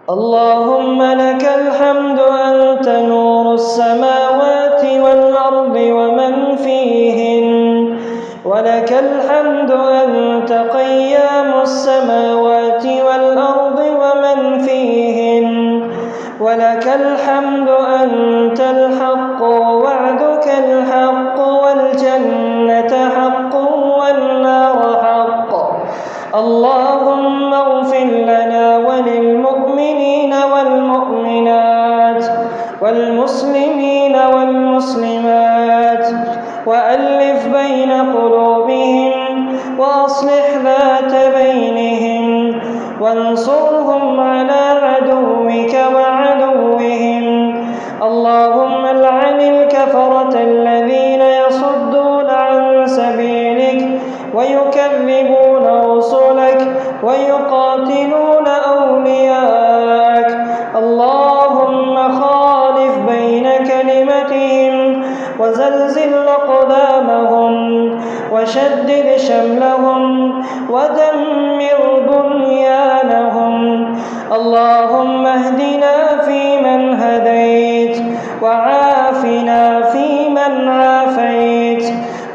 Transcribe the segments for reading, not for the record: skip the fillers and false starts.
اللهم لك الحمد أنت نور السماوات والأرض ومن فيهن، ولك الحمد أنت قيام السماوات والأرض ومن فيهن، ولك الحمد أنت الحق ووعدك الحق والجنة حق والنار حق. اللهم اغفر لنا وللمؤمنين والمؤمنات والمسلمين والمسلمات، وألف بين قلوبهم وأصلح ذات بينهم، وانصرهم على عدوك وعدوهم. اللهم العن الكفرة الذين يصدون عن سبيلك ويكذبون رسلك ويقاتلون أولياءك. اللهم خالف بين كلمتهم وزلزل أقدامهم وشدد شملهم ودمر بنيانهم. اللهم اهدنا فيمن هديت، وعافنا فيمن عافيت،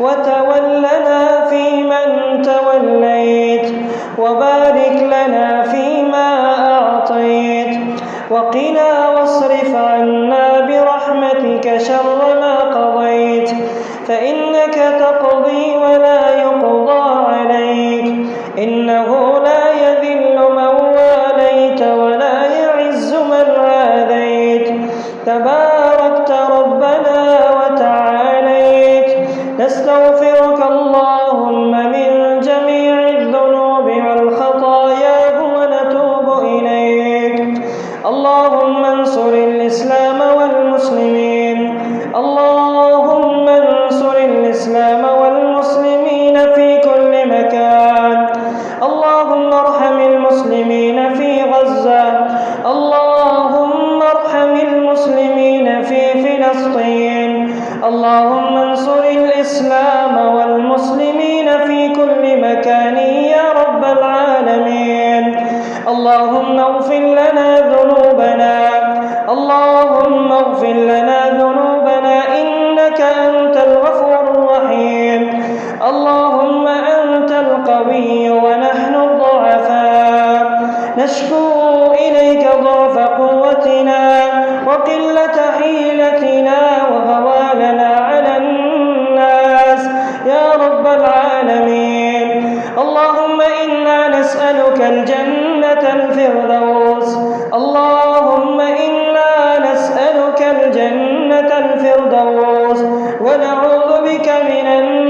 وتولنا فيمن توليت، وبارك لنا فيما أعطيت، وقنا واصرف عنا برحمتك شر ما قضيت، فإنك تقضي ولا يقضى عليك، إنه لا يذل من واليت ولا يعز من عاديت، تباركت ربنا وتعاليت. نستغفرك اللهم من جميع الذنوب والخطايا ونتوب إليك. اللهم انصر الإسلام والمسلمين، اللهم انصر الإسلام والمسلمين في كل مكان. اللهم ارحم المسلمين في غزة، اللهم ارحم المسلمين في فلسطين. اللهم انصر الإسلام والمسلمين في كل مكان يا رب العالمين. اللهم اغفر لنا ذنوبنا، اللهم اغفر لنا ذنوبنا إنك أنت الغفور الرحيم. اللهم أنت القوي ونحن الضعفاء، نشكو إليك ضعف قوتنا وقلة حيلتنا وهواننا على الناس يا رب العالمين. اللهم إنا نسألك الجنة الفردوس، اللهم إنا نسألك الجنة الفردوس ونعوذ بك من النار